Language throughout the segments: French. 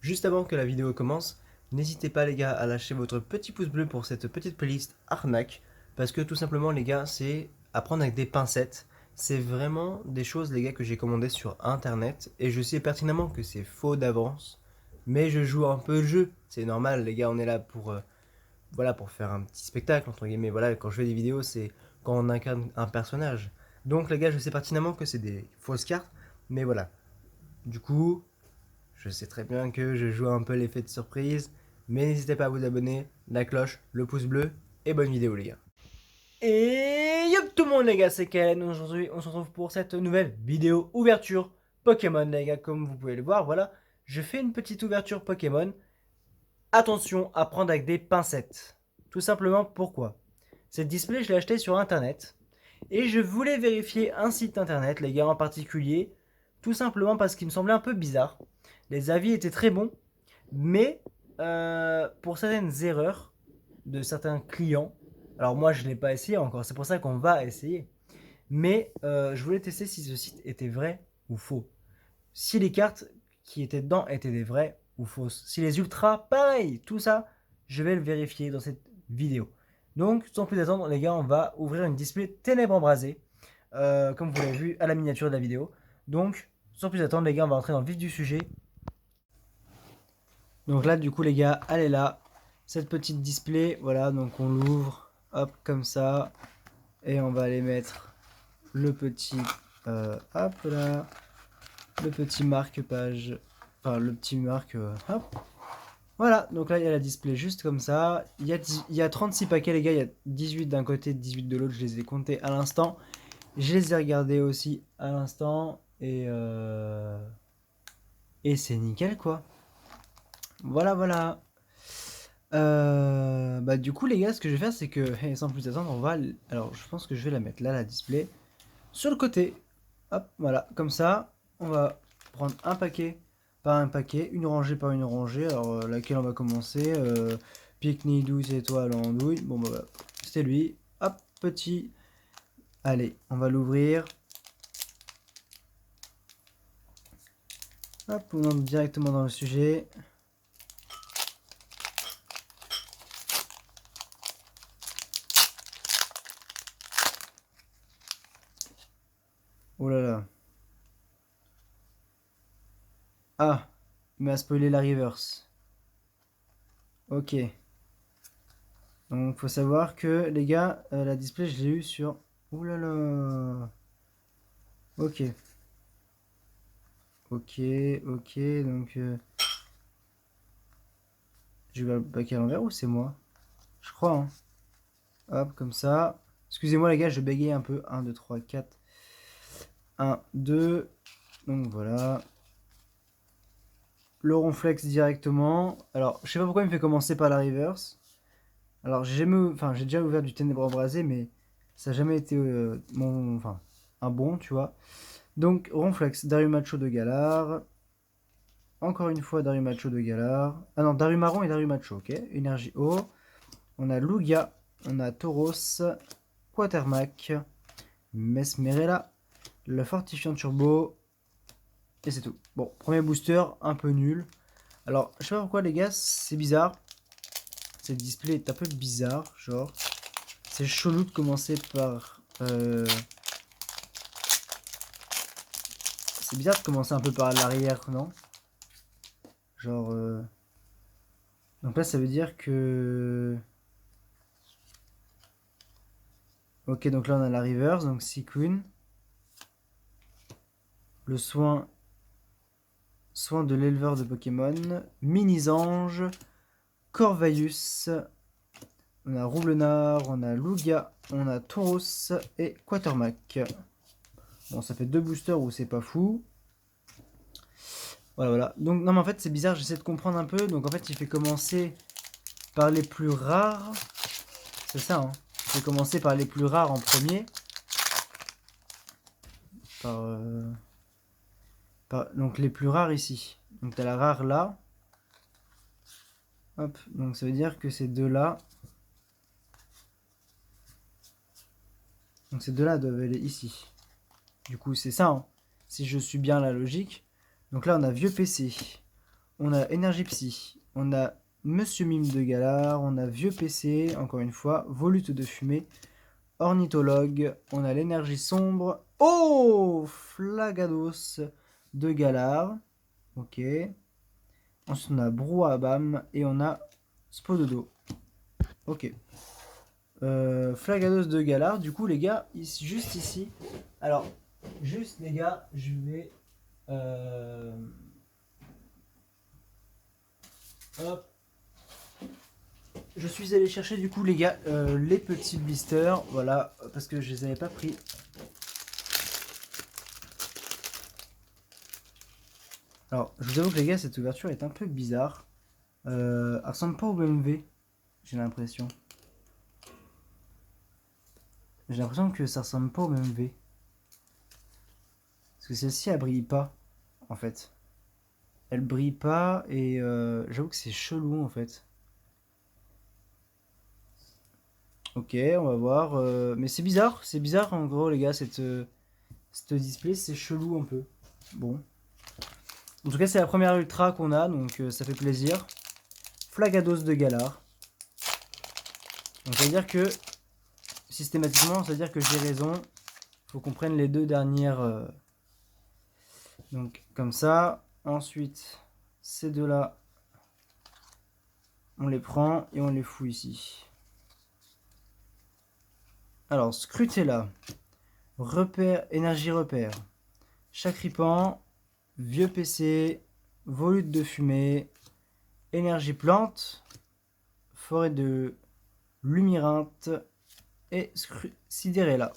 Juste avant que la vidéo commence, n'hésitez pas les gars à lâcher votre petit pouce bleu pour cette petite playlist arnaque, parce que tout simplement les gars, c'est à prendre avec des pincettes. C'est vraiment des choses les gars que j'ai commandées sur internet, et je sais pertinemment que c'est faux d'avance, mais je joue un peu le jeu. C'est normal les gars, on est là pour, voilà, pour faire un petit spectacle entre guillemets. Voilà, quand je fais des vidéos, c'est quand on incarne un personnage. Donc les gars, je sais pertinemment que c'est des fausses cartes, mais voilà. Du coup, je sais très bien que je joue un peu l'effet de surprise, mais n'hésitez pas à vous abonner, la cloche, le pouce bleu, et bonne vidéo les gars. Et yop tout le monde les gars, c'est Kellen. Aujourd'hui on se retrouve pour cette nouvelle vidéo ouverture Pokémon les gars, comme vous pouvez le voir, voilà. Je fais une petite ouverture Pokémon. Attention à prendre avec des pincettes. Tout simplement pourquoi. Cette display je l'ai acheté sur internet. Et je voulais vérifier un site internet les gars en particulier. Tout simplement parce qu'il me semblait un peu bizarre. Les avis étaient très bons. Mais pour certaines erreurs de certains clients, alors moi je ne l'ai pas essayé encore, c'est pour ça qu'on va essayer. Mais je voulais tester si ce site était vrai ou faux. Si les cartes qui étaient dedans étaient des vraies ou fausses. Si les ultras, pareil, tout ça, je vais le vérifier dans cette vidéo. Donc sans plus attendre les gars, on va ouvrir une display ténèbres embrasées, comme vous l'avez vu à la miniature de la vidéo. Donc sans plus attendre les gars, on va rentrer dans le vif du sujet. Donc là, du coup, les gars, elle est là. Cette petite display, voilà, donc on l'ouvre, hop, comme ça. Et on va aller mettre le petit, hop là, le petit marque-page, enfin le petit marque, hop. Voilà, donc là, il y a la display juste comme ça. Il y a 36 paquets, les gars, il y a 18 d'un côté, 18 de l'autre. Je les ai comptés à l'instant. Je les ai regardés aussi à l'instant. Et c'est nickel, quoi. Voilà, voilà. Bah du coup les gars, ce que je vais faire c'est que sans plus attendre, on va alors je pense que je vais la mettre là, la display sur le côté. Hop, voilà, comme ça, on va prendre un paquet par un paquet, une rangée par une rangée. Alors laquelle on va commencer, pique-nique douce étoile en douille. Bon bah voilà, c'était lui. Hop, petit. Allez, on va l'ouvrir. Hop, on entre directement dans le sujet. Oh là là. Ah, il m'a spoilé la reverse. Ok. Donc faut savoir que les gars, la display je l'ai eu sur... Ouh là là. Ok. Ok, ok, donc... je vais le paquet à l'envers ou c'est moi? Je crois, hein. Hop, comme ça. Excusez-moi les gars, je bégaye un peu. 1, 2, 3, 4. 1, 2. Donc voilà. Le ronflex directement. Alors, je sais pas pourquoi il me fait commencer par la reverse. Alors, j'ai jamais... Enfin, j'ai déjà ouvert du ténèbres embrasé, mais ça n'a jamais été mon... Enfin, un bon, tu vois. Donc, Ronflex, Darumacho de Galar. Encore une fois, Darumacho de Galar. Ah non, Darumaron et Darumacho, ok. Énergie eau. On a Lugia, on a Tauros, Quatermac, Mesmerella, le Fortifiant Turbo. Et c'est tout. Bon, premier booster, un peu nul. Alors, je sais pas pourquoi, les gars, c'est bizarre. Cette display est un peu bizarre, genre. C'est chelou de commencer par... C'est bizarre de commencer un peu par l'arrière, non? Genre... Donc là, ça veut dire que... Ok, donc là, on a la reverse, donc Sequin. Le soin de l'éleveur de Pokémon. Mini-Ange. Corvaius. On a Roublenard, on a Lugia, on a Tauros et Quatermac. Bon, ça fait deux boosters où c'est pas fou. Voilà, voilà. Donc, non, mais en fait, c'est bizarre, j'essaie de comprendre un peu. Donc, en fait, il fait commencer par les plus rares. C'est ça, hein. Il fait commencer par les plus rares en premier. Par, donc, les plus rares ici. Donc, t'as la rare là. Hop, donc ça veut dire que ces deux-là. Donc, ces deux-là doivent aller ici. Du coup, c'est ça, hein. Si je suis bien la logique. Donc là, on a vieux PC. On a Énergie Psy. On a Monsieur Mime de Galar. On a Vieux PC, encore une fois. Volute de fumée. Ornithologue. On a l'énergie sombre. Oh, Flagados de Galar. Ok. Ensuite, on a Brouhaha et on a Spododo. Ok. Flagados de Galar. Du coup, les gars, juste ici. Alors, juste les gars, je vais. Hop. Je suis allé chercher du coup les gars les petits blisters, voilà, parce que je les avais pas pris. Alors, je vous avoue que les gars, cette ouverture est un peu bizarre. Elle ressemble pas au BMW, j'ai l'impression. J'ai l'impression que ça ressemble pas au BMW. Parce que celle-ci, elle brille pas, en fait. Elle brille pas et j'avoue que c'est chelou, en fait. Ok, on va voir. Mais c'est bizarre en gros, les gars, cette display, c'est chelou un peu. Bon. En tout cas, c'est la première ultra qu'on a, donc ça fait plaisir. Flagados de Galar. Donc, ça veut dire que, systématiquement, ça veut dire que j'ai raison. Faut qu'on prenne les deux dernières. Donc, comme ça. Ensuite, ces deux-là, on les prend et on les fout ici. Alors, Scrutella. Repère, énergie repère. Chacripan. Vieux PC. Volute de fumée. Énergie plante. Forêt de Lumyrinthe. Et Sidérella.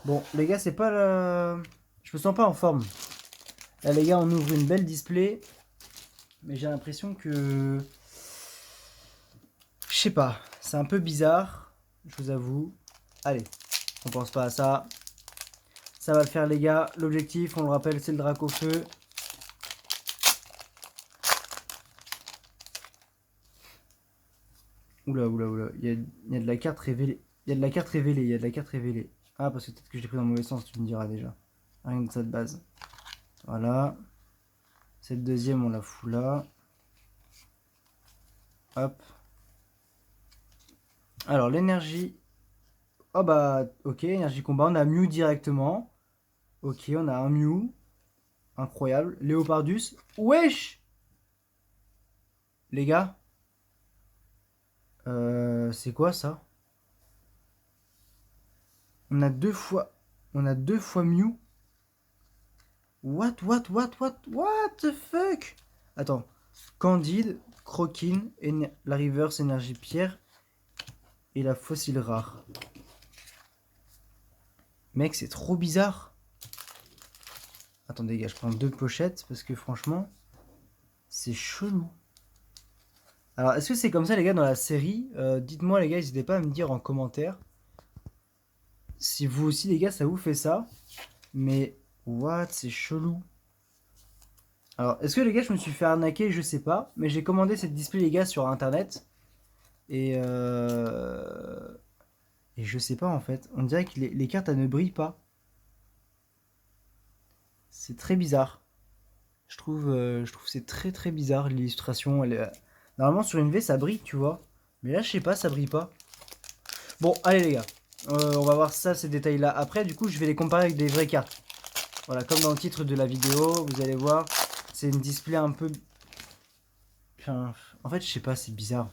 Bon, les gars, c'est pas la... Je me sens pas en forme. Là, les gars, on ouvre une belle display. Mais j'ai l'impression que... Je sais pas. C'est un peu bizarre. Je vous avoue. Allez, on pense pas à ça. Ça va le faire, les gars. L'objectif, on le rappelle, c'est le drac au feu. Oula, oula, oula. Il y a de la carte révélée. Il y a de la carte révélée. Il y a de la carte révélée. Ah, parce que peut-être que je l'ai pris dans le mauvais sens, tu me diras déjà. Rien de ça de base. Voilà. Cette deuxième, on la fout là. Hop. Alors, l'énergie. Oh bah, ok, énergie combat. On a Mew directement. Ok, on a un Mew. Incroyable. Léopardus. Wesh! Les gars. C'est quoi ça? On a deux fois. On a deux fois Mew. What the fuck? Attends. Candide, Croquine, la Reverse Énergie Pierre et la Fossile Rare. Mec, c'est trop bizarre. Attendez, gars, je prends deux pochettes parce que franchement, c'est chelou. Alors, est-ce que c'est comme ça, les gars, dans la série? Dites-moi, les gars, n'hésitez pas à me dire en commentaire si vous aussi, les gars, ça vous fait ça. Mais, what, c'est chelou. Alors, est-ce que, les gars, je me suis fait arnaquer? Je sais pas. Mais j'ai commandé cette display, les gars, sur internet. Et je sais pas, en fait. On dirait que les cartes, elles ne brillent pas. C'est très bizarre. Je trouve que c'est très très bizarre l'illustration. Normalement sur une V ça brille, tu vois. Mais là je sais pas, ça brille pas. Bon, allez les gars. On va voir ça, ces détails là après. Du coup je vais les comparer avec des vraies cartes. Voilà, comme dans le titre de la vidéo, vous allez voir. C'est une display un peu... Enfin, en fait je sais pas, c'est bizarre.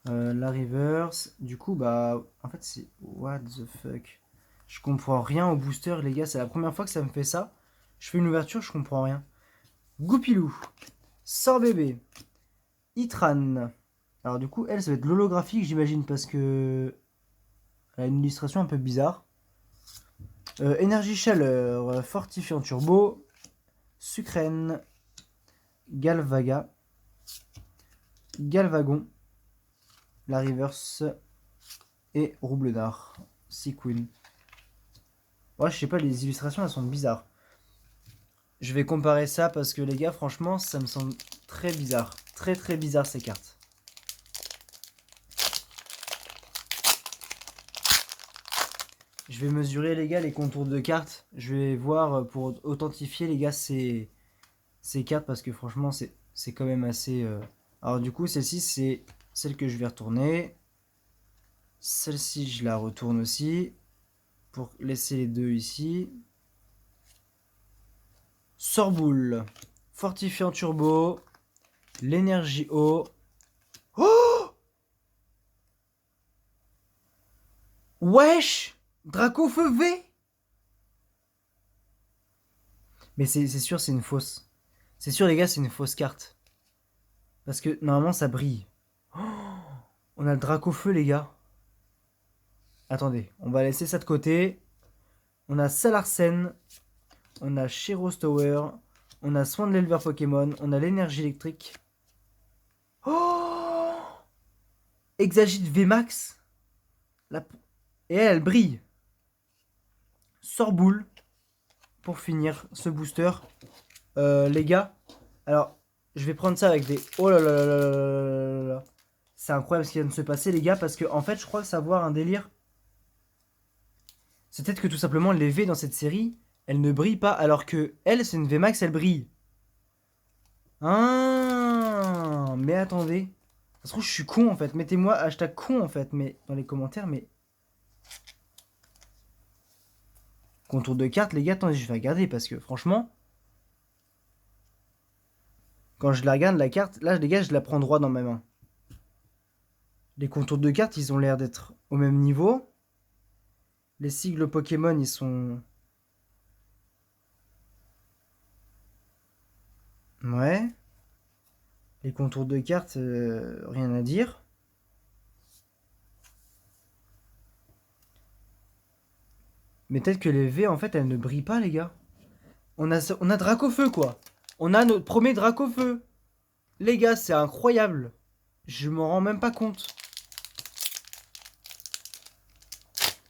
La reverse. Du coup bah... En fait c'est... What the fuck. Je comprends rien au booster les gars. C'est la première fois que ça me fait ça. Je fais une ouverture, je comprends rien. Goupilou. Sort bébé. Itran. Alors du coup, elle, ça va être l'holographique, j'imagine, parce que elle a une illustration un peu bizarre. Énergie chaleur, fortifiant turbo, sucrène, galvaga, galvagon, la reverse et roubledard, sequin. Ouais, je sais pas, les illustrations, elles sont bizarres. Je vais comparer ça parce que les gars, franchement, ça me semble très bizarre. Très très bizarre ces cartes. Je vais mesurer les gars les contours de cartes. Je vais voir pour authentifier les gars ces cartes parce que franchement, c'est quand même assez... Alors du coup, celle-ci, c'est celle que je vais retourner. Celle-ci, je la retourne aussi pour laisser les deux ici. Sorboule, fortifiant turbo, l'énergie eau. Oh, wesh, Dracofeu V. Mais c'est sûr, c'est une fausse. C'est sûr, les gars, c'est une fausse carte. Parce que normalement, ça brille. Oh, on a le Dracofeu, les gars. Attendez, on va laisser ça de côté. On a Salarsen, on a Sheros Tower, on a Soin de l'éleveur Pokémon, on a l'énergie électrique. Oh, Exagite VMAX. La... Et elle brille. Sorboule pour finir ce booster. Les gars, alors je vais prendre ça avec des... Oh là là là là là là. C'est incroyable ce qui vient de se passer, les gars, parce que en fait, je crois savoir un délire. C'est peut-être que tout simplement les V dans cette série, elles ne brillent pas, alors que elle, c'est une VMAX, elle brille. Ah, mais attendez. Ça se trouve, je suis con en fait. Mettez-moi hashtag con en fait, mais dans les commentaires, mais. Contour de carte, les gars, attendez, je vais regarder parce que franchement. Quand je la regarde, la carte, là, les gars, je la prends droit dans ma main. Les contours de carte, ils ont l'air d'être au même niveau. Les sigles Pokémon, ils sont. Ouais. Les contours de carte, rien à dire. Mais peut-être que les V, en fait, elles ne brillent pas, les gars. On a Dracofeu, quoi. On a notre premier Dracofeu. Les gars, c'est incroyable. Je m'en rends même pas compte.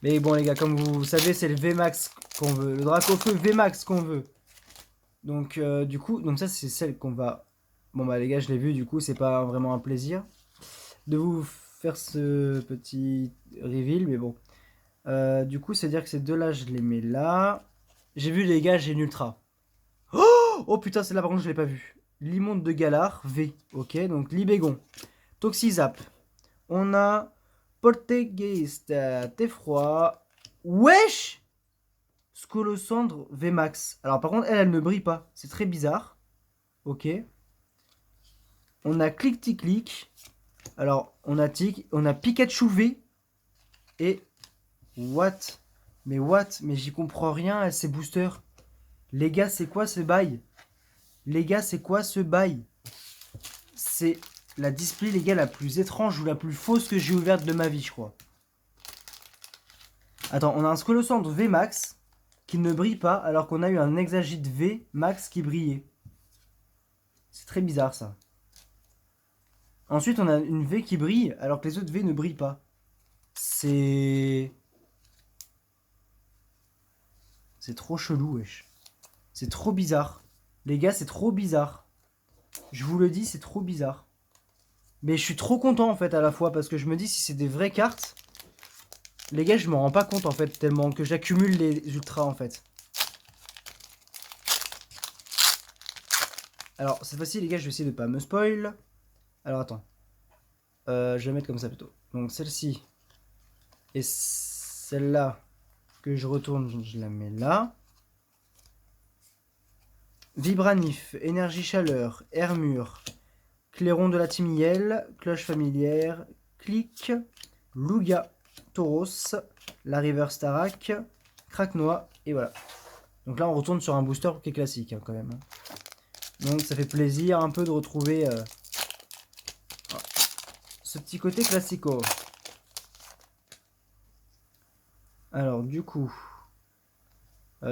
Mais bon, les gars, comme vous savez, c'est le VMAX qu'on veut. Le Dracofeu VMAX qu'on veut. Donc, du coup, donc ça, c'est celle qu'on va... Bon, bah, les gars, je l'ai vu, du coup, c'est pas vraiment un plaisir de vous faire ce petit reveal, mais bon. Du coup, c'est-à-dire que ces deux-là, je les mets là. J'ai vu, les gars, j'ai une ultra. Oh putain, celle-là, par contre, je l'ai pas vue. Limonde de Galar, V. Ok, donc Libégon. Toxizap. On a Poltergeist, Teffroi. Wesh, Scolosandre, VMAX. Alors, par contre, elle ne brille pas. C'est très bizarre. Ok. On a Click-Tic-Click. Alors, on a Pikachu V. Et what? Mais what? Mais j'y comprends rien à ces boosters. Les gars, c'est quoi ce bail? Les gars, c'est quoi ce bail? C'est la display, les gars, la plus étrange ou la plus fausse que j'ai ouverte de ma vie, je crois. Attends, on a un Scolosandre V Max qui ne brille pas alors qu'on a eu un Exagite V Max qui brillait. C'est très bizarre ça. Ensuite, on a une V qui brille alors que les autres V ne brillent pas. C'est trop chelou, wesh. C'est trop bizarre. Les gars, c'est trop bizarre. Je vous le dis, c'est trop bizarre. Mais je suis trop content en fait à la fois parce que je me dis si c'est des vraies cartes, les gars, je m'en rends pas compte en fait tellement que j'accumule les ultras en fait. Alors cette fois-ci les gars, je vais essayer de pas me spoil. Alors attends. Je vais mettre comme ça plutôt. Donc celle-ci et celle-là que je retourne, je la mets là. Vibranif, énergie chaleur, Hermure, clairon de la Timiel, cloche familière, clic, Louga, Tauros, la River Starak, Craquenois, et voilà. Donc là on retourne sur un booster qui est classique hein, quand même. Donc ça fait plaisir un peu de retrouver ce petit côté classico. Alors du coup,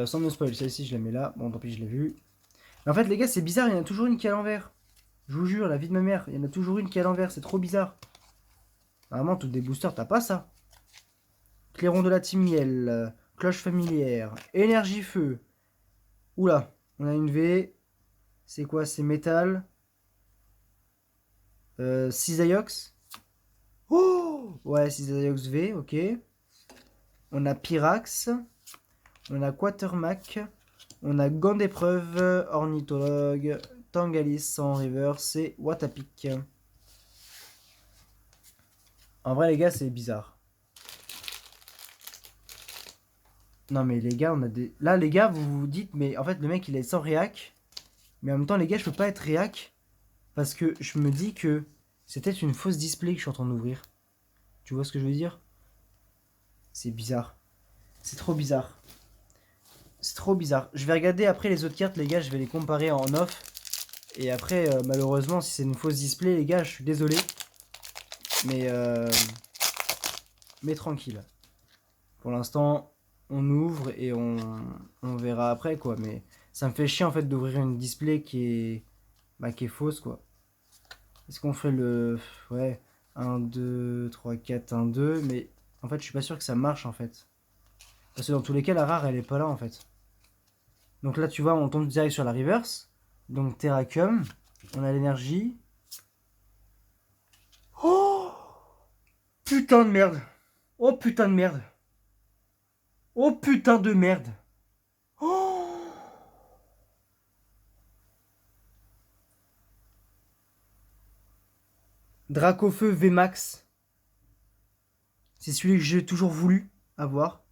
sans me spoil, celle-ci je la mets là. Bon tant pis je l'ai vue. Mais en fait les gars c'est bizarre, il y en a toujours une qui est à l'envers. Je vous jure, la vie de ma mère, il y en a toujours une qui est à l'envers, c'est trop bizarre. Normalement toutes des boosters t'as pas ça. Clairon de la Timiel, cloche familière, énergie feu. Oula, on a une V. C'est quoi? C'est métal. Cisaiox. Oh ouais, Cisaiox V, ok. On a Pyrax. On a Quatermac. On a Gant d'épreuve, Ornithologue, Tangalis en reverse et Watapic. En vrai, les gars, c'est bizarre. Non, mais les gars, on a des... Là, les gars, vous vous dites, mais en fait, le mec, il est sans réac. Mais en même temps, les gars, je peux pas être réac. Parce que je me dis que c'était une fausse display que je suis en train d'ouvrir. Tu vois ce que je veux dire? C'est bizarre. C'est trop bizarre. C'est trop bizarre. Je vais regarder après les autres cartes, les gars, je vais les comparer en off. Et après, malheureusement, si c'est une fausse display, les gars, je suis désolé. Mais tranquille. Pour l'instant, on ouvre et on verra après, quoi. Mais ça me fait chier, en fait, d'ouvrir une display qui est fausse, quoi. Est-ce qu'on fait le... Ouais, 1, 2, 3, 4, 1, 2. Mais en fait, je suis pas sûr que ça marche, en fait. Parce que dans tous les cas, la rare, elle est pas là, en fait. Donc là, tu vois, on tombe direct sur la reverse. Donc Terracum. On a l'énergie. Oh, putain de merde. Oh putain de merde. Oh putain de merde. Oh, Dracofeu VMAX. C'est celui que j'ai toujours voulu avoir.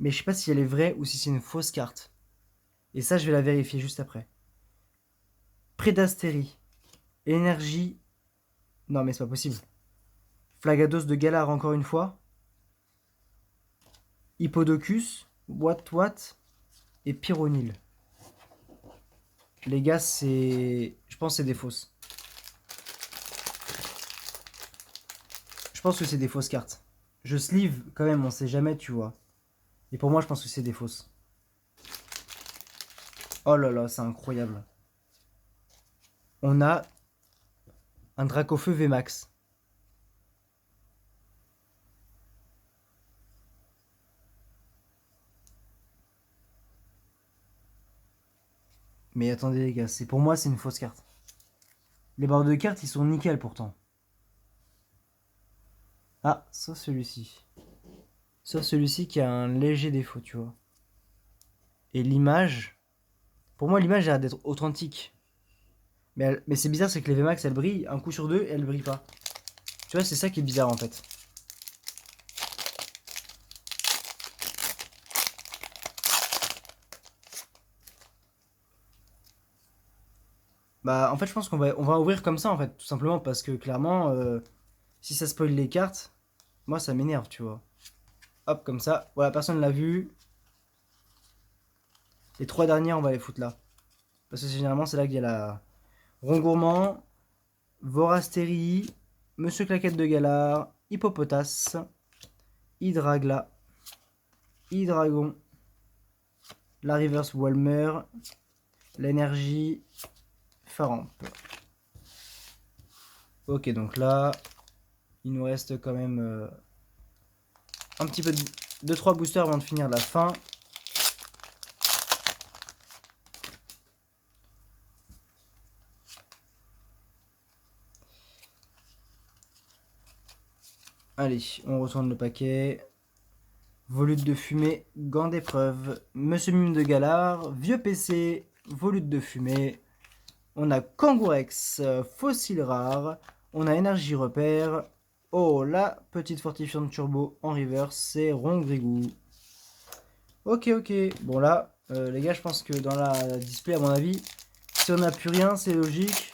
Mais je sais pas si elle est vraie ou si c'est une fausse carte. Et ça, je vais la vérifier juste après. Prédastérie. Énergie. Non, mais c'est pas possible. Flagados de Galar encore une fois. Hippodocus. What et Pyronil. Les gars, c'est... Je pense que c'est des fausses. Je pense que c'est des fausses cartes. Je sleeve quand même, on sait jamais, tu vois. Et pour moi, je pense que c'est des fausses. Oh là là, c'est incroyable. On a un Dracofeu VMAX. Mais attendez les gars, pour moi c'est une fausse carte. Les barres de cartes, ils sont nickel pourtant. Ah, sauf celui-ci. Sauf celui-ci qui a un léger défaut, tu vois. Et l'image... Pour moi, l'image a l'air d'être authentique. Mais c'est bizarre, c'est que les VMAX, elles brillent. Un coup sur deux, elles brillent pas. Tu vois, c'est ça qui est bizarre en fait. Bah, en fait, je pense qu'on va ouvrir comme ça, en fait, tout simplement parce que clairement, si ça spoil les cartes, moi ça m'énerve, tu vois. Hop, comme ça. Voilà, personne l'a vu. Les trois dernières, on va les foutre là. Parce que généralement, c'est là qu'il y a la Rongourmand, Vorastérie, Monsieur Claquette de Galar, Hippopotas, Hydragla, Hydragon, la Reverse Walmer, l'énergie, Faramp. Ok, donc là, il nous reste quand même un petit peu de 2-3 boosters avant de finir la fin. Allez, on retourne le paquet. Volute de fumée, gants d'épreuve, Monsieur Mime de Galar, vieux PC, volute de fumée. On a Kangourex, fossile rare. On a énergie repère. Oh, la petite fortifiante turbo en reverse, c'est Rongrigou. Ok, ok. Bon là, les gars, je pense que dans la display, à mon avis, si on n'a plus rien, c'est logique.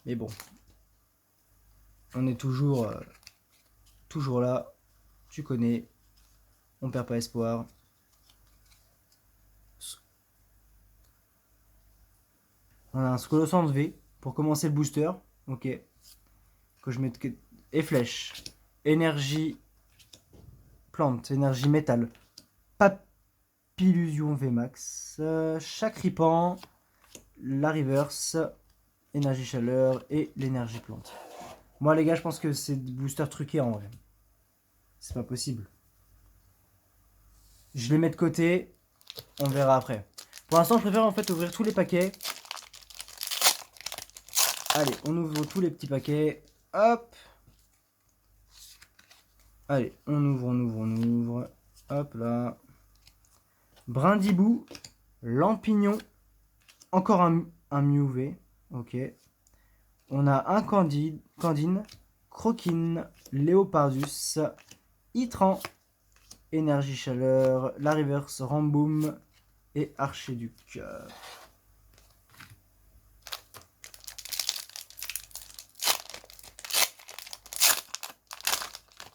Mais bon. On est toujours là. Tu connais. On perd pas espoir. On a un Scolosand V pour commencer le booster. Ok. Que je mette... Et flèche. Énergie plante. Énergie métal. Papillusion VMAX. Chacripan. La reverse. Énergie chaleur. Et l'énergie plante. Moi les gars, je pense que c'est des boosters truqués en vrai. C'est pas possible. Je les mets de côté. On verra après. Pour l'instant, je préfère en fait ouvrir tous les paquets. Allez, on ouvre tous les petits paquets. Hop. Allez, on ouvre. Hop là. Brindibou, Lampignon, encore un Mew V, ok. On a un Candine, Croquine, Léopardus, Itran, Énergie Chaleur, la Reverse Ramboom et Archiduc.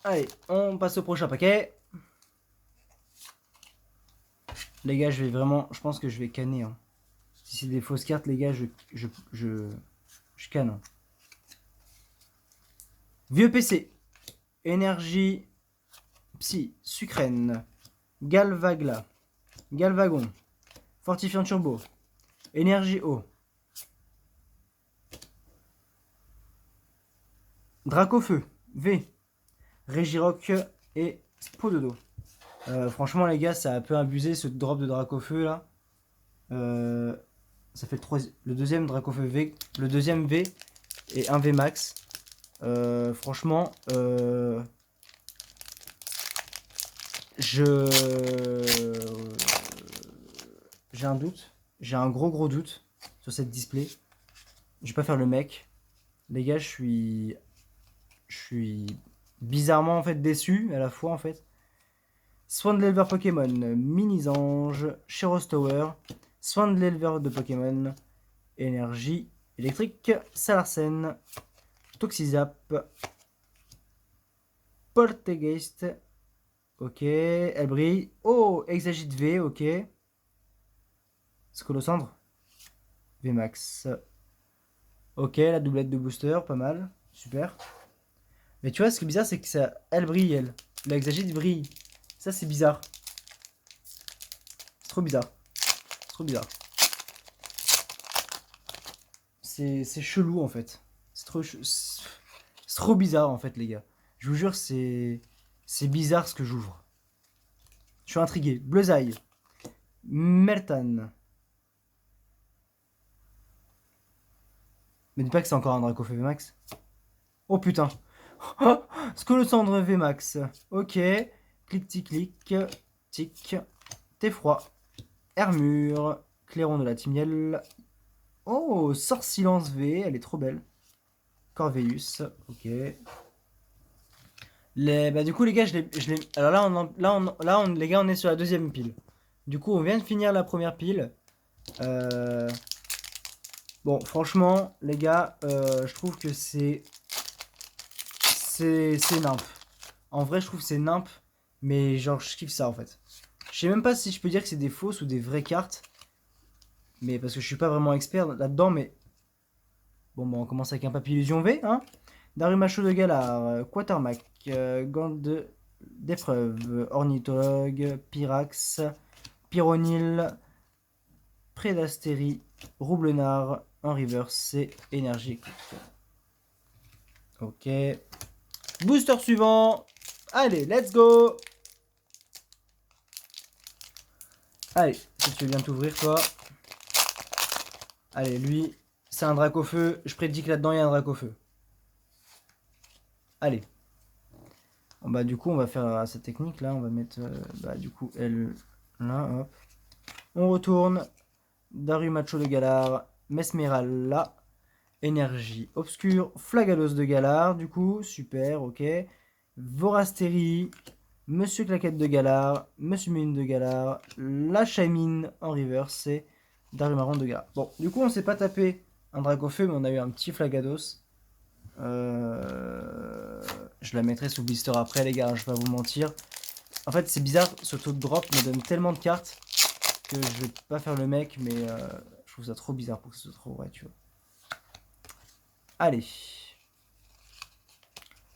Allez, on passe au prochain paquet. Les gars, je pense que je vais canner. Hein. Si c'est des fausses cartes, les gars, je canne. Hein. Vieux PC. Énergie Psy. Sucrène. Galvagla. Galvagon. Fortifiant Turbo. Énergie Eau. Dracofeu. V. Régiroc et Spododo. Franchement, les gars, ça a un peu abusé ce drop de Dracofeu là. Ça fait le deuxième Dracofeu V. Le deuxième V et un V max. Franchement, j'ai un doute. J'ai un gros doute sur cette display. Je vais pas faire le mec. Les gars, je suis bizarrement en fait déçu à la fois en fait. Soin de l'éleveur Pokémon, Mini-Ange, Sheros Tower, Soin de l'éleveur de Pokémon, Énergie électrique, Salarsen, Toxizap, Poltergeist, ok, elle brille. Oh, Exagite V, ok. Scolosandre, VMAX. Ok, la doublette de booster, pas mal, super. Mais tu vois, ce qui est bizarre, c'est que ça, elle brille, elle. L'Exagite brille. Ça, c'est bizarre. C'est trop bizarre. C'est trop bizarre. C'est chelou, en fait. C'est trop bizarre, en fait, les gars. Je vous jure, c'est bizarre ce que j'ouvre. Je suis intrigué. Bleuzaï. Meltan. Mais dis pas que c'est encore un Dracofeu VMAX. Oh putain. Oh, Scolosandre VMAX. Ok. Clic, tic. T'effroi. Hermure. Clairon de la Timiel. Oh, Sorcilence V, elle est trop belle. Corveus, ok. Du coup, les gars, alors là, les gars, on est sur la deuxième pile. Du coup, on vient de finir la première pile. Bon, franchement, les gars, je trouve que c'est nimp. En vrai, je trouve que c'est nimp, mais genre, je kiffe ça en fait. Je sais même pas si je peux dire que c'est des fausses ou des vraies cartes, mais parce que je suis pas vraiment expert là-dedans, mais bon, bah, on commence avec un Papillusion V, hein. Darumacho de Galar, Quatermac, Gant d'épreuve, Ornithologue, Pyrax, Pyronil, Prédastérie, Roublenard, en reverse et énergie. Ok. Booster suivant. Allez, let's go. Allez, si tu veux bien t'ouvrir, toi. Allez, lui, c'est un Dracofeu. Je prédis que là-dedans, il y a un Dracofeu. Allez. Bon, bah, du coup, on va faire cette technique là. On va mettre, du coup, elle là, hop. On retourne. Darumacho de Galar. Mesmeral là. Énergie obscure. Flagalos de Galar, du coup. Super, ok. Vorastérie. Monsieur Claquette de Galar. Monsieur Mine de Galar. La Chamine en reverse. Et Darumaron de Galar. Bon, du coup, on s'est pas tapé un Dracofeu, mais on a eu un petit Flagados. Je la mettrai sous blister après, les gars, je vais pas vous mentir. En fait, c'est bizarre, ce taux de drop me donne tellement de cartes que je vais pas faire le mec, mais je trouve ça trop bizarre pour que ce soit trop vrai, tu vois. Allez.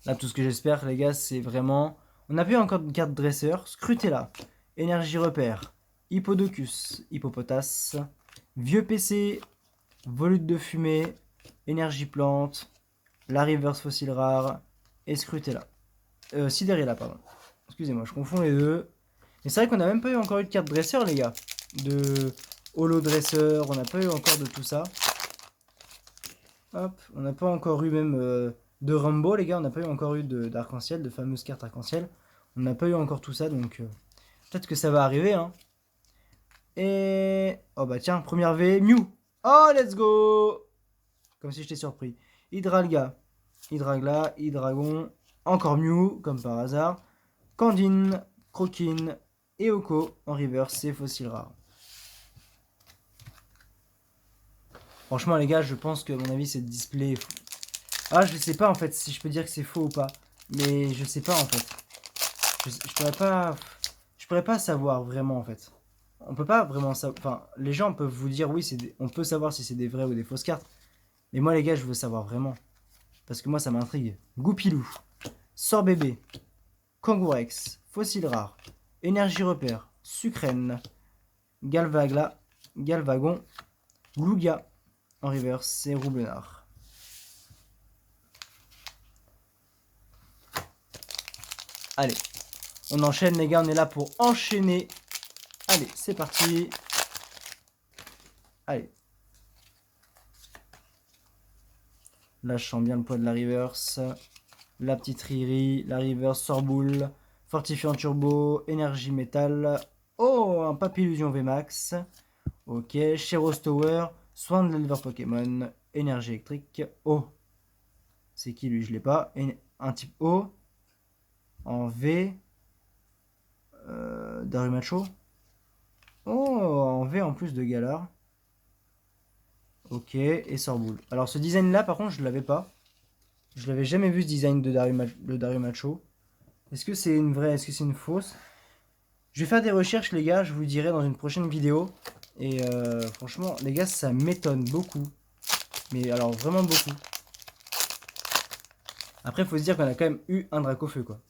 Là, tout ce que j'espère, les gars, c'est vraiment... On n'a plus encore une carte dresseur. Scrutella, Énergie Repère, Hippodocus, Hippopotas, Vieux PC, Volute de Fumée, Énergie Plante, la Reverse Fossile Rare et Scrutella. Sidérilla, pardon. Excusez-moi, je confonds les deux. Mais c'est vrai qu'on n'a même pas eu encore eu de carte dresseur, les gars. De holo dresseur, on n'a pas eu encore de tout ça. Hop, on n'a pas encore eu même de Rumbo, les gars. On n'a pas eu encore eu d'arc-en-ciel, de fameuses cartes arc-en-ciel. On n'a pas eu encore tout ça, donc peut-être que ça va arriver, hein. Et... Oh bah tiens, première V, Mew. Oh, let's go. Comme si j'étais surpris. Hydralga. Hydragla, Hydragon. Encore Mew, comme par hasard. Candine, Croquine et Oko. En reverse, c'est fossile rare. Franchement, les gars, je pense que, à mon avis, c'est display. Ah, je sais pas en fait si je peux dire que c'est faux ou pas. Mais je sais pas en fait. Je pourrais pas. Je pourrais pas savoir vraiment en fait. On peut pas vraiment savoir. Enfin, les gens peuvent vous dire oui, on peut savoir si c'est des vraies ou des fausses cartes. Mais moi, les gars, je veux savoir vraiment. Parce que moi, ça m'intrigue. Goupilou, Sort Bébé, Kangourex, Fossile Rare, Énergie Repère, Sucrène, Galvagla, Galvagon, Glouga. En reverse, c'est Roublenard. Allez, on enchaîne les gars, on est là pour enchaîner. Allez, c'est parti. Allez. Là, je sens bien le poids de la reverse. La petite Riri, la reverse Sorboule, Fortifiant Turbo, Énergie Métal. Oh, un Papillusion VMAX. Ok, Sheros Tower, Soin de l'éleveur Pokémon, Énergie électrique. Oh, c'est qui lui? Je l'ai pas. Un type O. En V. Darumacho. Oh, en V en plus de Galar. Ok, et Sorboule. Alors ce design là par contre je l'avais pas. Je l'avais jamais vu ce design de Darumacho. Est-ce que c'est une vraie, est-ce que c'est une fausse? Je vais faire des recherches les gars, je vous dirai dans une prochaine vidéo. Et franchement les gars ça m'étonne beaucoup. Mais alors vraiment beaucoup. Après il faut se dire qu'on a quand même eu un Dracofeu quoi.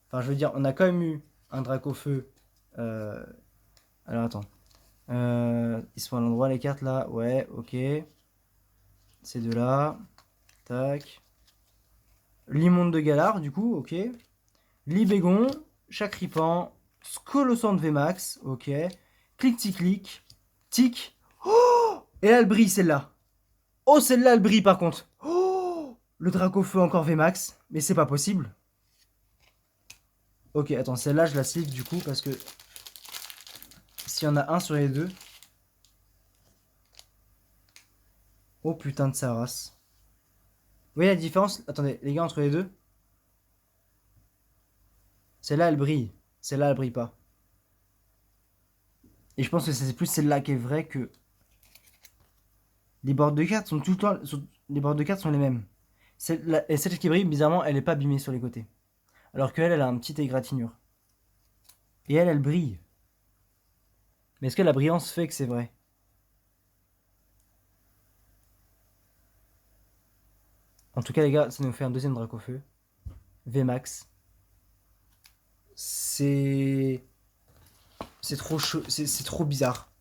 Enfin je veux dire on a quand même eu un Dracofeu. Alors attends. Ils sont à l'endroit les cartes là. Ouais ok. Ces deux là. Tac. Limonde de Galar, du coup, ok. Libégon, Chacripan, Scolosante VMAX, ok. Clic-tic-clic, tic. Oh, et là, elle brille, celle-là. Oh, celle-là, elle brille, par contre. Oh, le Dracofeu encore VMAX, mais c'est pas possible. Ok, attends, celle-là, je la cible, du coup, parce que s'il y en a un sur les deux... Oh, putain de sa race. Vous voyez la différence? Attendez, les gars, entre les deux? Celle-là, elle brille. Celle-là, elle brille pas. Et je pense que c'est plus celle-là qui est vraie que... Les bords de cartes sont tout le temps... Les bords de cartes sont les mêmes. Et celle qui brille, bizarrement, elle n'est pas abîmée sur les côtés. Alors qu'elle, elle a une petite égratignure. Et elle, elle brille. Mais est-ce que la brillance fait que c'est vrai? En tout cas, les gars, ça nous fait un deuxième Dracofeu. VMAX. C'est... C'est trop chaud. C'est trop bizarre.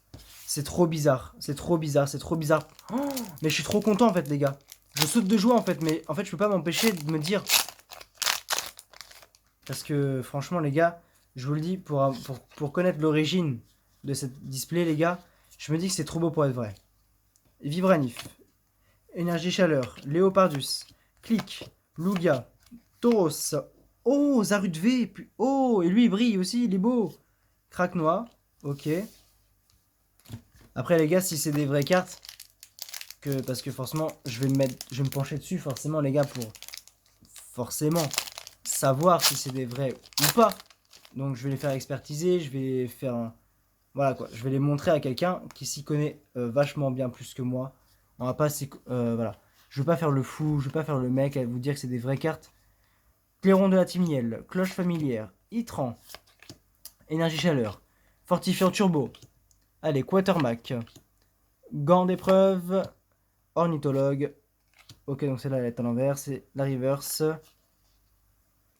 C'est trop bizarre. C'est trop bizarre. C'est trop bizarre. Oh, mais je suis trop content, en fait, les gars. Je saute de joie, en fait. Mais en fait, je peux pas m'empêcher de me dire... Parce que, franchement, les gars, je vous le dis, pour connaître l'origine de cette display, les gars, je me dis que c'est trop beau pour être vrai. Vibranif, Énergie Chaleur, Léopardus, Clic, Lugia, Tauros, oh, Zarud V, oh, et lui il brille aussi, il est beau. Craque-Noix, ok. Après les gars, si c'est des vraies cartes, parce que forcément, je vais me pencher dessus forcément les gars pour forcément savoir si c'est des vrais ou pas. Donc je vais les faire expertiser, je vais faire un... Voilà quoi, je vais les montrer à quelqu'un qui s'y connaît vachement bien plus que moi. On va pas voilà. Je veux pas faire le fou, je veux pas faire le mec à vous dire que c'est des vraies cartes. Clairon de la Timiel, Cloche familière, Itran, Énergie chaleur, Fortifiant turbo. Allez, Quatermac, Gant d'épreuve, Ornithologue. Ok, donc celle-là elle est à l'envers, c'est la reverse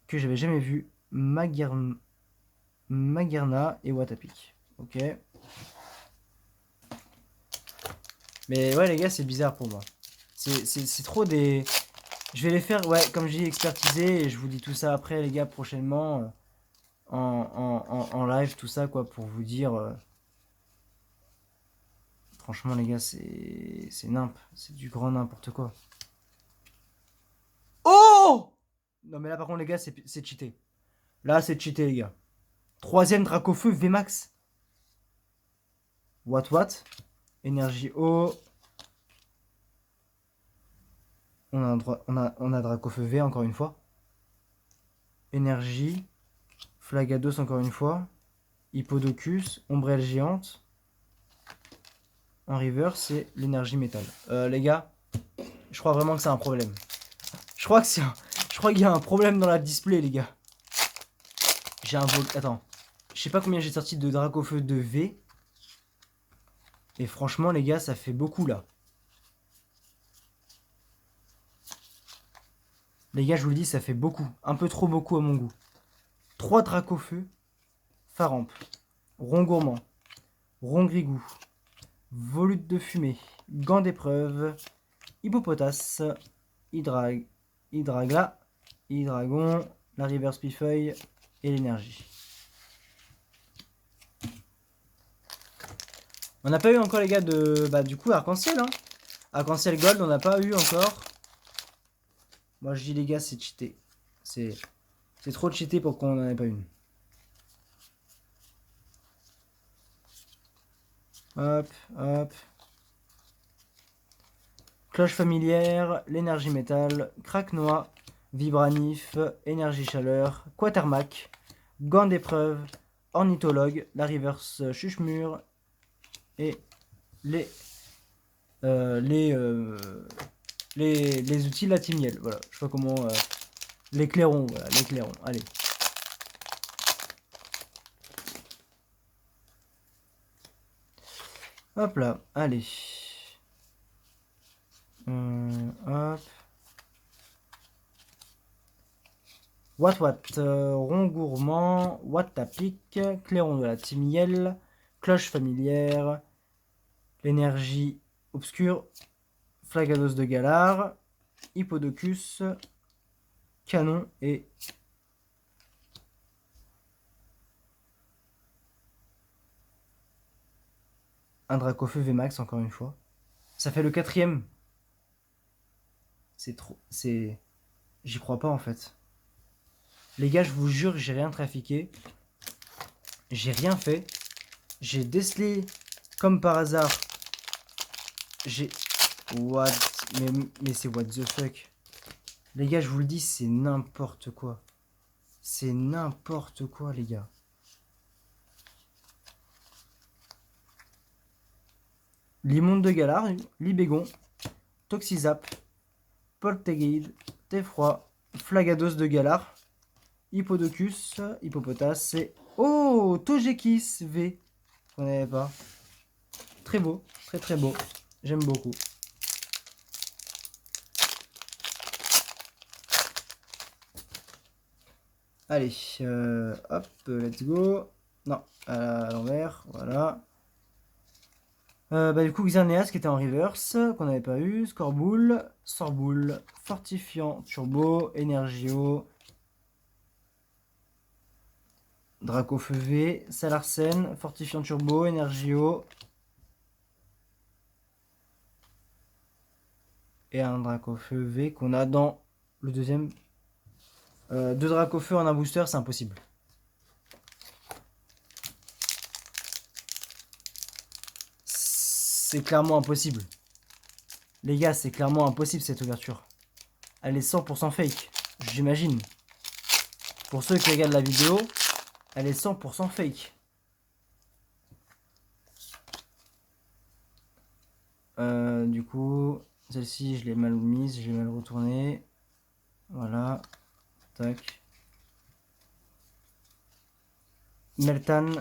que j'avais jamais vue. Magerna et Watapic. Ok. Mais ouais les gars, c'est bizarre pour moi. C'est trop des... Je vais les faire, ouais, comme j'ai dit, expertiser. Et je vous dis tout ça après les gars, prochainement. En live, tout ça, quoi, pour vous dire... Franchement les gars, c'est nimp. C'est du grand n'importe quoi. Oh! Non mais là par contre les gars, c'est cheaté. Là c'est cheaté les gars. Troisième Dracofeu VMAX. What. Énergie eau. On a Dracofeu V encore une fois. Énergie. Flagados encore une fois. Hippodocus. Ombrelle géante. En river, c'est l'énergie métal. Les gars, je crois vraiment que c'est un problème. Je crois qu'il y a un problème dans la display, les gars. J'ai un vol... Attends. Je sais pas combien j'ai sorti de Dracofeu de V. Et franchement, les gars, ça fait beaucoup, là. Les gars, je vous le dis, ça fait beaucoup. Un peu trop beaucoup à mon goût. 3 Dracofeu. Faramp. Rond gourmand. Rond grigou. Volute de fumée. Gant d'épreuve. Hippopotas. Hydragla. Hydragon. La river spifeuille. Et l'énergie. On n'a pas eu encore les gars de... Bah du coup arc-en-ciel hein. Arc-en-ciel gold on n'a pas eu encore. Moi je dis les gars c'est cheaté. C'est trop cheaté pour qu'on n'en ait pas une. Hop. Cloche familière, l'énergie métal, craque-noix, vibranif, énergie chaleur, quatermac, gant d'épreuve, ornithologue, la reverse chuchemure et les outils latimiel. Voilà, je sais pas comment. Les clairons, voilà, les clairons. Allez. Hop là, allez. Hop. What, rond gourmand, What à pic, clairon de la timiel, cloche familière, l'énergie obscure, flagados de Galar, hippodocus, canon et un Dracofeu VMAX encore une fois. Ça fait le 4ème. C'est trop... C'est... J'y crois pas en fait. Les gars, je vous jure, j'ai rien trafiqué. J'ai rien fait. J'ai décelé comme par hasard. J'ai... What? Mais c'est what the fuck? Les gars, je vous le dis, c'est n'importe quoi. C'est n'importe quoi, les gars. Limonde de Galar, Libégon, Toxizap, Polteguide, Teffroi, Flagados de Galar, Hippodocus, Hippopotas et... Oh, Togekiss V. On n'avait pas. Très beau, très beau. J'aime beaucoup. Allez, hop, let's go. Non, à l'envers, voilà. Du coup, Xerneas qui était en reverse, qu'on n'avait pas eu. Scorboule, Sorboule, Fortifiant, Turbo, Energio, Dracofeu V, Salarsen, Fortifiant Turbo, Energio. Et un Dracofeu V qu'on a dans le deuxième. 2 Dracofeu en un booster, c'est impossible. C'est clairement impossible. Les gars, c'est clairement impossible cette ouverture. Elle est 100% fake, j'imagine. Pour ceux qui regardent la vidéo, elle est 100% fake. Du coup, celle-ci, je l'ai mal mise, je l'ai mal retournée. Voilà. Tac. Meltan.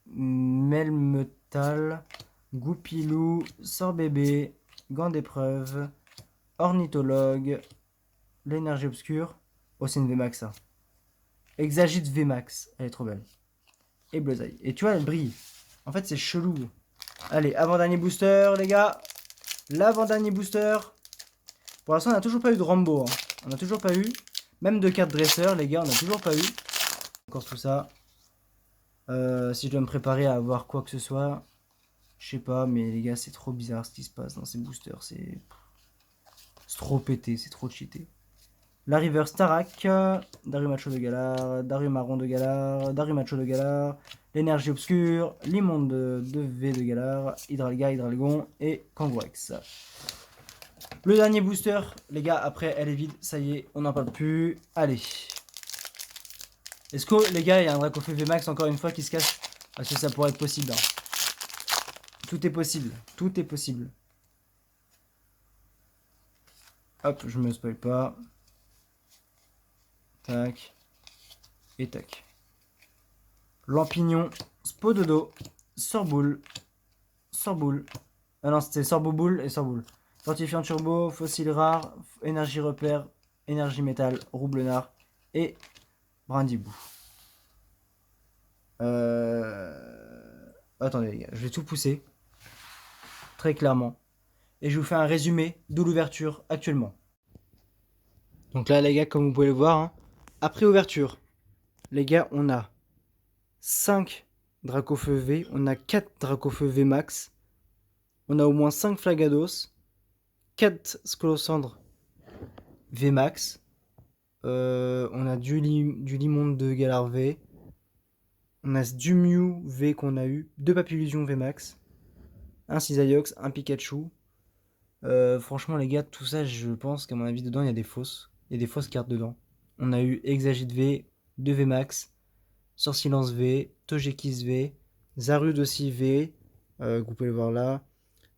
Melmetal. Goupilou. Sorbébé. Gant d'épreuve. Ornithologue. L'énergie obscure. Oh, c'est une VMAX ça. Exagite VMAX. Elle est trop belle. Et Bleuzaï. Et tu vois, elle brille. En fait, c'est chelou. Allez, avant-dernier booster, les gars. L'avant-dernier booster. Pour l'instant, on n'a toujours pas eu de Rambo. Hein. On n'a toujours pas eu. Même de carte dresseur, les gars, on n'a toujours pas eu. Encore tout ça. Si je dois me préparer à avoir quoi que ce soit. Je sais pas, mais les gars, c'est trop bizarre ce qui se passe dans ces boosters. C'est trop pété, c'est trop cheaté. La River Starak, Darumacho de Galar, Darumaron de Galar, Darumacho de Galar, l'énergie obscure, l'immonde de V de Galar, Hydralga, Hydralgon et Kangourex. Le dernier booster, les gars, après elle est vide, ça y est, on n'en parle plus. Allez. Est-ce que les gars, il y a un Dracofeu VMAX encore une fois qui se cache? Parce que ça pourrait être possible. Hein. Tout est possible, tout est possible. Hop, je me spoil pas. Tac. Et tac. Lampignon, Spododo, Sorboule, Sorboule. Ah non, c'était Sorboboule et Sorboule. Fortifiant turbo, fossile rare, énergie repère, énergie métal, roublenard et brindibou. Attendez les gars, je vais tout pousser. Très clairement. Et je vous fais un résumé de l'ouverture actuellement. Donc là les gars, comme vous pouvez le voir, hein, après ouverture, les gars, on a 5 Dracofeu V, on a 4 Dracofeu V max, on a au moins 5 Flagados, 4 Scolosandre V max, on a du Limonde de Galar V, on a du Mew V qu'on a eu, 2 Papillusion V max, un Cisaillux, un Pikachu. Franchement les gars, tout ça je pense qu'à mon avis dedans il y a des fausses. Il y a des fausses cartes dedans. On a eu Exagite V, 2 V max, Sorcilence V, Togekiss V, Zarude aussi V, que vous pouvez le voir là,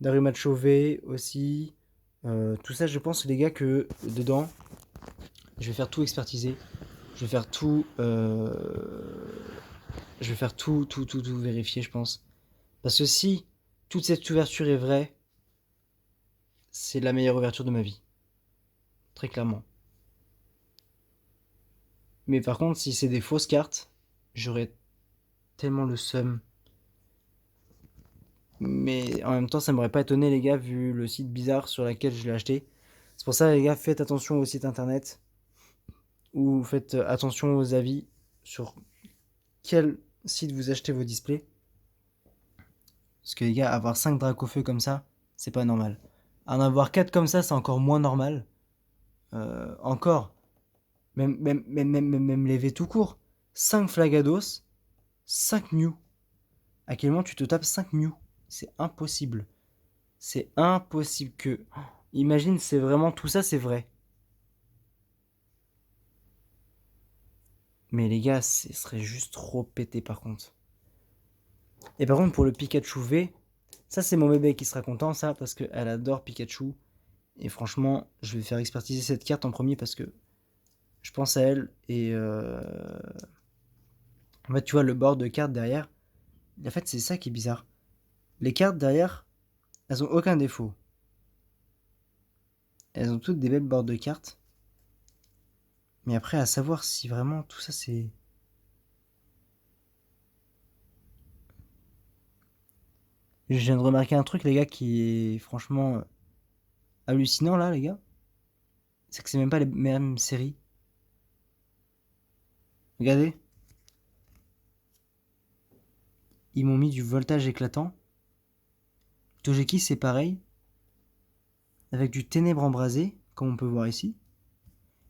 Darumacho V aussi. Tout ça je pense les gars que dedans, je vais faire tout expertiser. Je vais faire tout... je vais faire tout vérifier je pense. Parce que si toute cette ouverture est vraie, c'est la meilleure ouverture de ma vie. Très clairement. Mais par contre, si c'est des fausses cartes, j'aurais tellement le seum. Mais en même temps, ça m'aurait pas étonné, les gars, vu le site bizarre sur lequel je l'ai acheté. C'est pour ça, les gars, faites attention au site internet. Ou faites attention aux avis sur quel site vous achetez vos displays. Parce que, les gars, avoir 5 Dracofeu comme ça, c'est pas normal. En avoir 4 comme ça, c'est encore moins normal. Encore. Même les V tout court. 5 Flagados, 5 Mew. À quel moment tu te tapes 5 Mew? C'est impossible. C'est impossible que... Imagine, c'est vraiment... Tout ça, c'est vrai. Mais les gars, ce serait juste trop pété par contre. Et par contre, pour le Pikachu V, ça c'est mon bébé qui sera content, ça, parce qu'elle adore Pikachu. Et franchement, je vais faire expertiser cette carte en premier parce que je pense à elle. Et en fait, tu vois, le bord de carte derrière, en fait, c'est ça qui est bizarre. Les cartes derrière, elles ont aucun défaut. Elles ont toutes des belles bords de cartes. Mais après, à savoir si vraiment tout ça c'est... Je viens de remarquer un truc, les gars, qui est franchement hallucinant, là, les gars. C'est que c'est même pas les mêmes séries. Regardez. Ils m'ont mis du voltage éclatant. Togekiss, c'est pareil. Avec du ténèbre embrasé, comme on peut voir ici.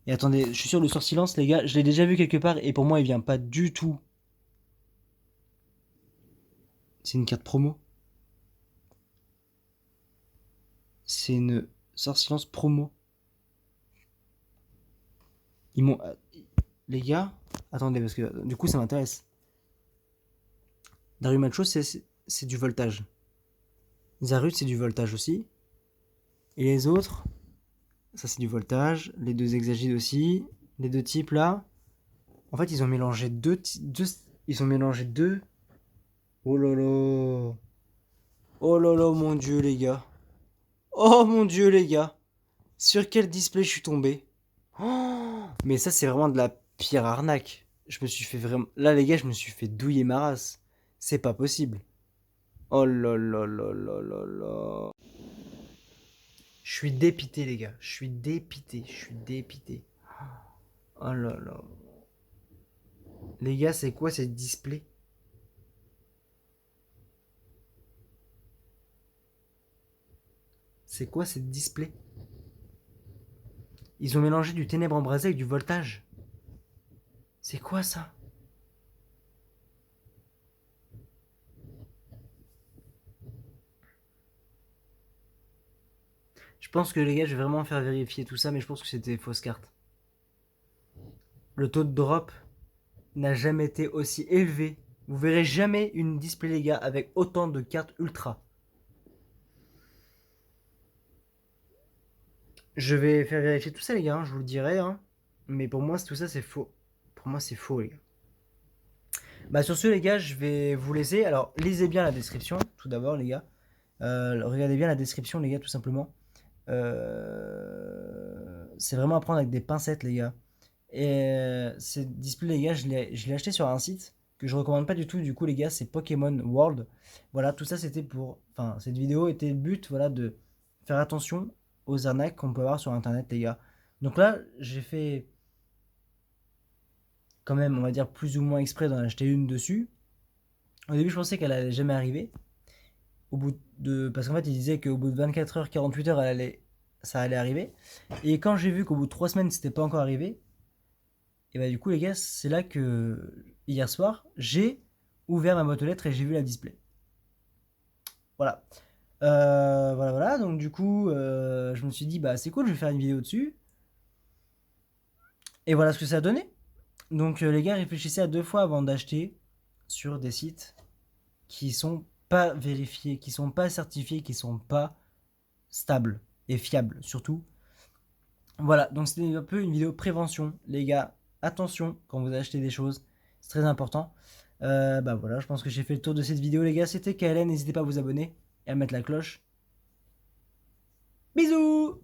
Et attendez, je suis sûr, le sort silence, les gars, je l'ai déjà vu quelque part, et pour moi, il vient pas du tout. C'est une carte promo. C'est une sort silence promo. Ils m'ont... Les gars, attendez, parce que du coup, ça m'intéresse. Darumacho, c'est du voltage. Zarud, c'est du voltage aussi. Et les autres, ça c'est du voltage. Les deux Exagides aussi. Les deux types là. En fait, ils ont mélangé deux. Ils ont mélangé deux. Oh lolo. Oh lolo, mon dieu, les gars. Oh mon dieu, les gars. Sur quel display je suis tombé? Oh, mais ça, c'est vraiment de la pire arnaque. Je me suis fait vraiment. Là, les gars, je me suis fait douiller ma race. C'est pas possible. Oh là là là là là là. Je suis dépité, les gars. Je suis dépité. Je suis dépité. Oh là là. Les gars, c'est quoi ces displays? C'est quoi ces displays? Ils ont mélangé du ténèbre embrasé avec du voltage. C'est quoi ça? Je pense que les gars, je vais vraiment faire vérifier tout ça, mais je pense que c'était fausse carte. Le taux de drop n'a jamais été aussi élevé. Vous verrez jamais une display, les gars, avec autant de cartes ultra. Je vais faire vérifier tout ça, les gars, hein, je vous le dirai. Hein. Mais pour moi, tout ça, c'est faux. Pour moi, c'est faux, les gars. Bah, sur ce, les gars, je vais vous laisser. Alors, lisez bien la description, tout d'abord, les gars. Regardez bien la description, les gars, tout simplement. C'est vraiment à prendre avec des pincettes, les gars. Et ces displays, les gars, je l'ai acheté sur un site que je recommande pas du tout. Du coup, les gars, c'est Pokémon World. Voilà, tout ça, c'était pour. Enfin, cette vidéo était le but, voilà, de faire attention aux arnaques qu'on peut avoir sur Internet, les gars. Donc là, j'ai fait quand même, on va dire, plus ou moins exprès d'en acheter une dessus. Au début, je pensais qu'elle allait jamais arriver. Parce qu'en fait, il disait qu'au bout de 24 heures, 48 heures, ça allait arriver. Et quand j'ai vu qu'au bout de 3 semaines, c'était pas encore arrivé, et bah du coup, les gars, c'est là que hier soir, j'ai ouvert ma boîte aux lettres et j'ai vu la display. Voilà. Voilà. Donc du coup, je me suis dit, bah c'est cool, je vais faire une vidéo dessus. Et voilà ce que ça a donné. Donc les gars, réfléchissez à 2 fois avant d'acheter sur des sites qui sont pas vérifiés, qui sont pas certifiés, qui sont pas stables et fiables surtout. Voilà, donc c'était un peu une vidéo prévention, les gars. Attention quand vous achetez des choses, c'est très important. Bah voilà, je pense que j'ai fait le tour de cette vidéo, les gars. C'était KLN, n'hésitez pas à vous abonner et à mettre la cloche. Bisous!